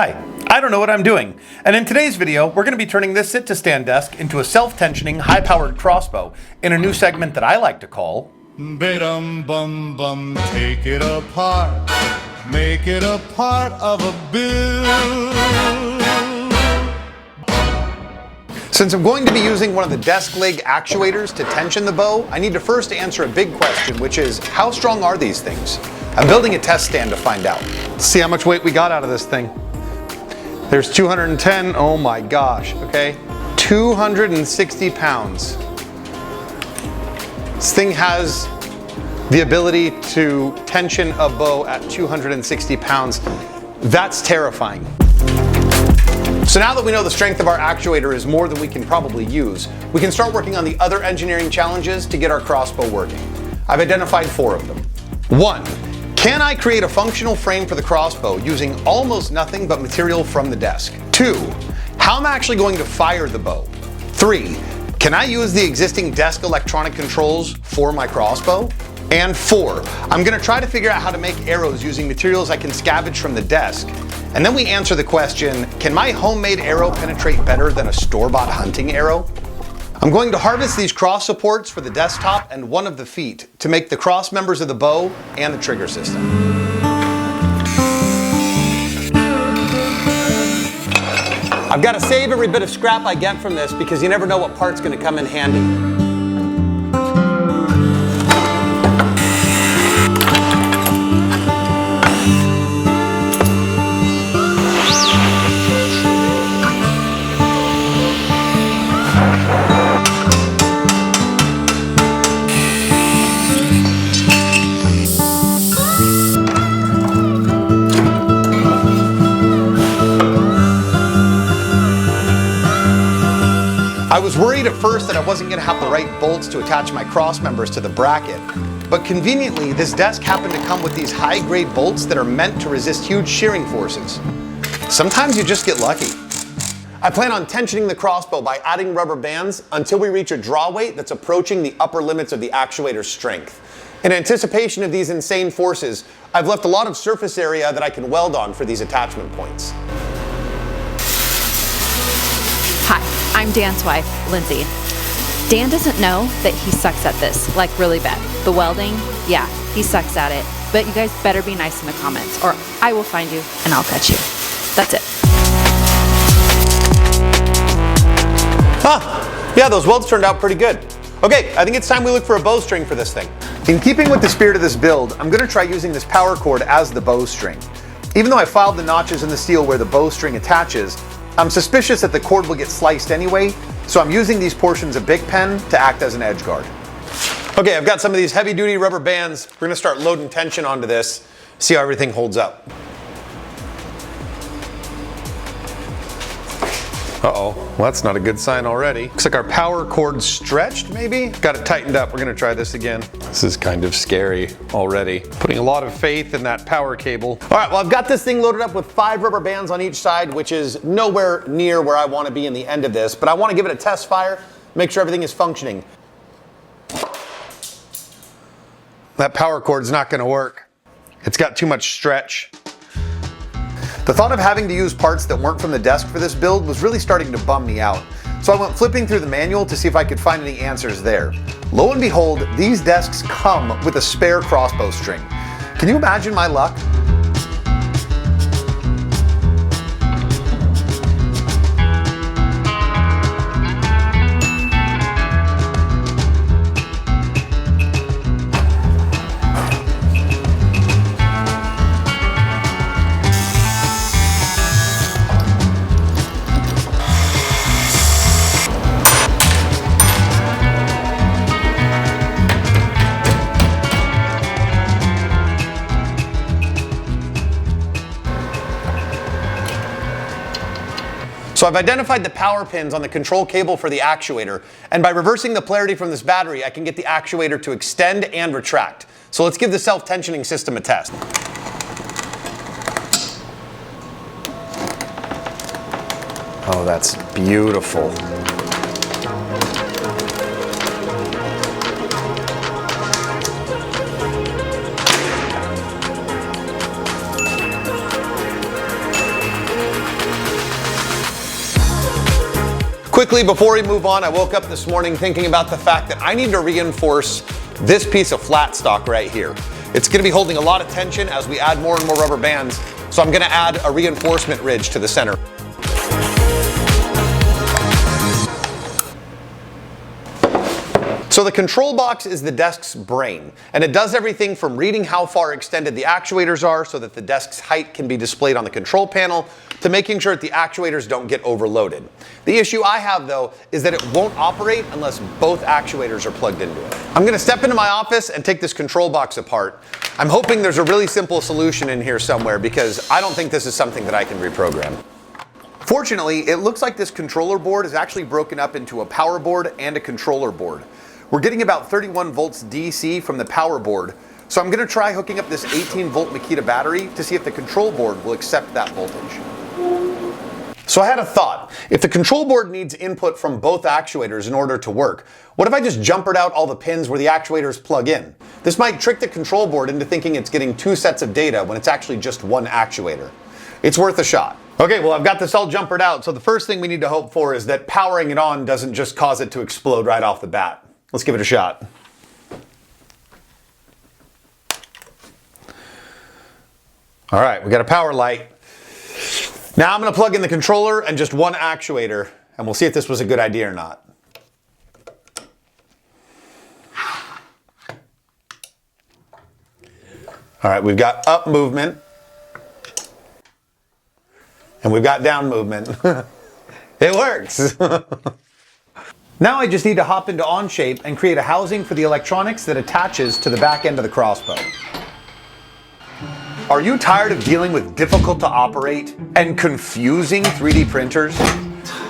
Hi, I don't know what I'm doing, and in today's video we're going to be turning this sit-to-stand desk into a self-tensioning, high-powered crossbow in a new segment that I like to call Ba-dum bum bum, take it apart, make it a part of a build. Since I'm going to be using one of the desk leg actuators to tension the bow, I need to first answer a big question, which is, how strong are these things? I'm building a test stand to find out. Let's see how much weight we got out of this thing. There's 210, oh my gosh, okay? 260 pounds. This thing has the ability to tension a bow at 260 pounds. That's terrifying. So now that we know the strength of our actuator is more than we can probably use, we can start working on the other engineering challenges to get our crossbow working. I've identified 4 of them. 1. Can I create a functional frame for the crossbow using almost nothing but material from the desk? 2. How am I actually going to fire the bow? 3. Can I use the existing desk electronic controls for my crossbow? And 4. I'm going to try to figure out how to make arrows using materials I can scavenge from the desk. And then we answer the question, can my homemade arrow penetrate better than a store-bought hunting arrow? I'm going to harvest these cross supports for the desktop and one of the feet to make the cross members of the bow and the trigger system. I've got to save every bit of scrap I get from this because you never know what part's going to come in handy. I was worried at first that I wasn't going to have the right bolts to attach my cross members to the bracket, but conveniently this desk happened to come with these high-grade bolts that are meant to resist huge shearing forces. Sometimes you just get lucky. I plan on tensioning the crossbow by adding rubber bands until we reach a draw weight that's approaching the upper limits of the actuator's strength. In anticipation of these insane forces, I've left a lot of surface area that I can weld on for these attachment points. Hi, I'm Dan's wife, Lindsay. Dan doesn't know that he sucks at this, like really bad. The welding, yeah, he sucks at it. But you guys better be nice in the comments or I will find you and I'll cut you. That's it. Huh, yeah, those welds turned out pretty good. Okay, I think it's time we look for a bowstring for this thing. In keeping with the spirit of this build, I'm going to try using this power cord as the bowstring. Even though I filed the notches in the steel where the bowstring attaches, I'm suspicious that the cord will get sliced anyway, so I'm using these portions of Bic pen to act as an edge guard. Okay, I've got some of these heavy-duty rubber bands. We're going to start loading tension onto this, see how everything holds up. Uh-oh, well, that's not a good sign already. Looks like our power cord's stretched, maybe? Got it tightened up. We're gonna try this again. This is kind of scary already. Putting a lot of faith in that power cable. All right, well, I've got this thing loaded up with 5 rubber bands on each side, which is nowhere near where I wanna be in the end of this, but I wanna give it a test fire, make sure everything is functioning. That power cord's not gonna work. It's got too much stretch. The thought of having to use parts that weren't from the desk for this build was really starting to bum me out. So I went flipping through the manual to see if I could find any answers there. Lo and behold, these desks come with a spare crossbow string. Can you imagine my luck? So I've identified the power pins on the control cable for the actuator, and by reversing the polarity from this battery, I can get the actuator to extend and retract. So let's give the self-tensioning system a test. Oh, that's beautiful. Quickly, before we move on, I woke up this morning thinking about the fact that I need to reinforce this piece of flat stock right here. It's going to be holding a lot of tension as we add more and more rubber bands, so I'm going to add a reinforcement ridge to the center. So the control box is the desk's brain, and it does everything from reading how far extended the actuators are so that the desk's height can be displayed on the control panel, to making sure that the actuators don't get overloaded. The issue I have, though, is that it won't operate unless both actuators are plugged into it. I'm going to step into my office and take this control box apart. I'm hoping there's a really simple solution in here somewhere, because I don't think this is something that I can reprogram. Fortunately, it looks like this controller board is actually broken up into a power board and a controller board. We're getting about 31 volts DC from the power board, so I'm going to try hooking up this 18 volt Makita battery to see if the control board will accept that voltage. So I had a thought. If the control board needs input from both actuators in order to work, what if I just jumpered out all the pins where the actuators plug in? This might trick the control board into thinking it's getting two sets of data when it's actually just one actuator. It's worth a shot. Okay, well, I've got this all jumpered out, so the first thing we need to hope for is that powering it on doesn't just cause it to explode right off the bat. Let's give it a shot. All right, we got a power light. Now I'm going to plug in the controller and just one actuator, and we'll see if this was a good idea or not. All right, we've got up movement, and we've got down movement. It works. Now I just need to hop into Onshape and create a housing for the electronics that attaches to the back end of the crossbow. Are you tired of dealing with difficult to operate and confusing 3D printers?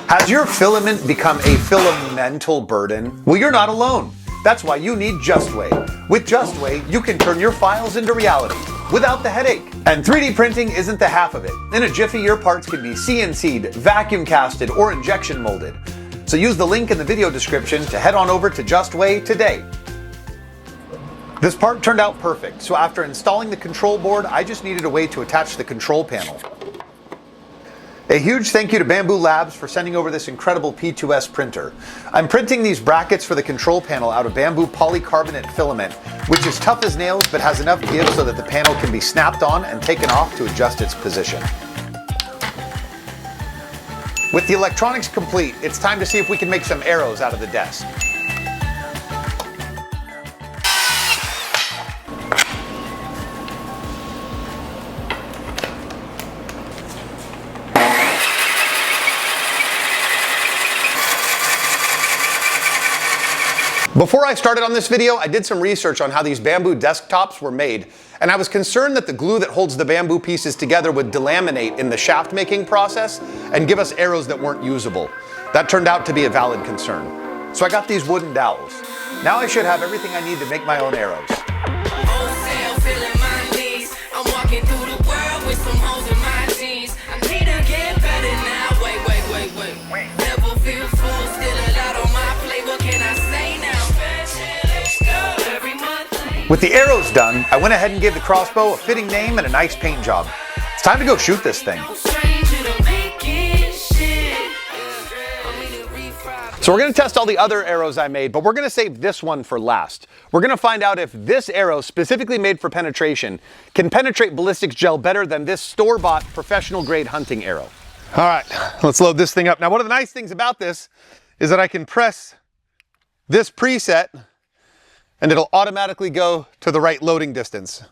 Has your filament become a filamental burden? Well, you're not alone. That's why you need JustWay. With JustWay, you can turn your files into reality without the headache. And 3D printing isn't the half of it. In a jiffy, your parts can be CNC'd, vacuum casted, or injection molded. So use the link in the video description to head on over to JustWay today. This part turned out perfect, so after installing the control board, I just needed a way to attach the control panel. A huge thank you to Bamboo Labs for sending over this incredible P2S printer. I'm printing these brackets for the control panel out of bamboo polycarbonate filament, which is tough as nails but has enough give so that the panel can be snapped on and taken off to adjust its position. With the electronics complete, it's time to see if we can make some arrows out of the desk. Before I started on this video, I did some research on how these bamboo desktops were made, and I was concerned that the glue that holds the bamboo pieces together would delaminate in the shaft making process and give us arrows that weren't usable. That turned out to be a valid concern. So I got these wooden dowels. Now I should have everything I need to make my own arrows. With the arrows done, I went ahead and gave the crossbow a fitting name and a nice paint job. It's time to go shoot this thing. So we're going to test all the other arrows I made, but we're going to save this one for last. We're going to find out if this arrow, specifically made for penetration, can penetrate ballistics gel better than this store-bought professional grade hunting arrow. All right, let's load this thing up. Now, one of the nice things about this is that I can press this preset and it'll automatically go to the right loading distance.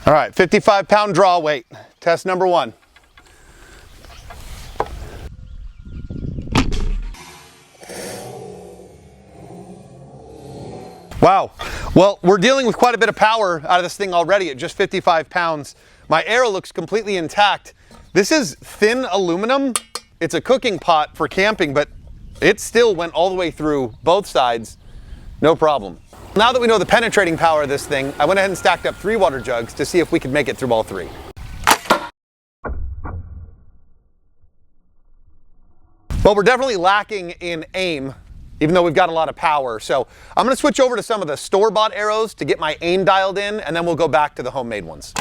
All right, 55-pound draw weight, test number one. Wow, well, we're dealing with quite a bit of power out of this thing already at just 55 pounds. My arrow looks completely intact. This is thin aluminum. It's a cooking pot for camping, but it still went all the way through both sides, no problem. Now that we know the penetrating power of this thing, I went ahead and stacked up 3 water jugs to see if we could make it through all 3. Well, we're definitely lacking in aim, even though we've got a lot of power. So I'm gonna switch over to some of the store-bought arrows to get my aim dialed in, and then we'll go back to the homemade ones.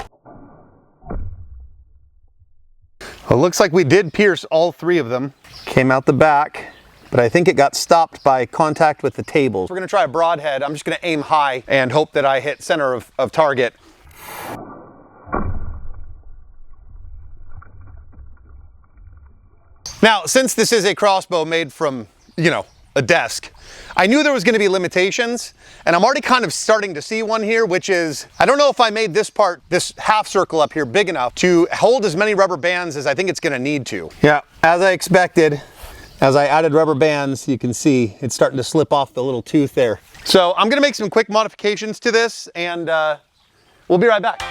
Well, it looks like we did pierce all 3 of them. Came out the back, but I think it got stopped by contact with the tables. We're gonna try a broadhead. I'm just gonna aim high and hope that I hit center of target. Now, since this is a crossbow made from, you know, a desk, I knew there was gonna be limitations, and I'm already kind of starting to see one here, which is, I don't know if I made this part, this half circle up here big enough to hold as many rubber bands as I think it's gonna need to. Yeah, as I expected, as I added rubber bands, you can see it's starting to slip off the little tooth there. So I'm gonna make some quick modifications to this, and we'll be right back.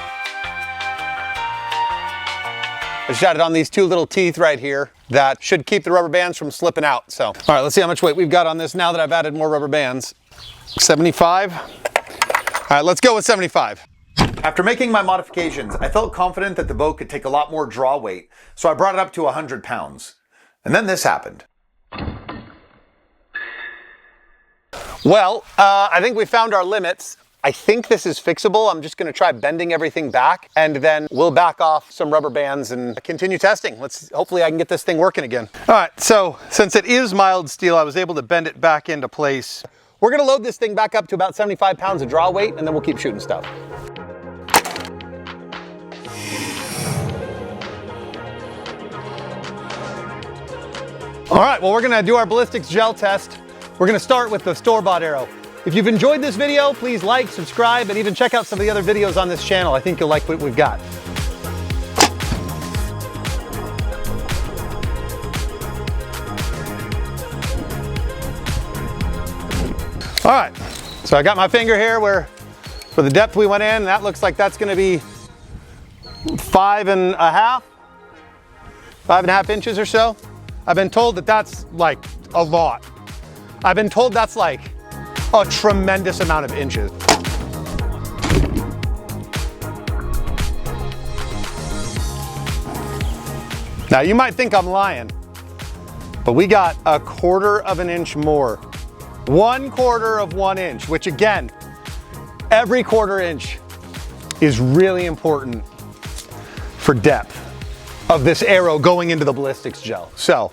I just added on these 2 little teeth right here that should keep the rubber bands from slipping out. So, all right, let's see how much weight we've got on this now that I've added more rubber bands. 75. All right, let's go with 75. After making my modifications, I felt confident that the bow could take a lot more draw weight, so I brought it up to 100 pounds. And then this happened. Well, I think we found our limits. I think this is fixable. I'm just gonna try bending everything back, and then we'll back off some rubber bands and continue testing. Hopefully I can get this thing working again. All right, so since it is mild steel, I was able to bend it back into place. We're gonna load this thing back up to about 75 pounds of draw weight, and then we'll keep shooting stuff. All right, well, we're gonna do our ballistics gel test. We're gonna start with the store-bought arrow. If you've enjoyed this video, please like, subscribe, and even check out some of the other videos on this channel. I think you'll like what we've got. All right, so I got my finger here where for the depth we went in, that looks like that's gonna be 5.5 inches or so. I've been told that that's like a lot. I've been told that's like a tremendous amount of inches. Now you might think I'm lying, but we got 1/4 of an inch more. 1/4 of 1 inch, which again, every 1/4 inch is really important for depth of this arrow going into the ballistics gel. So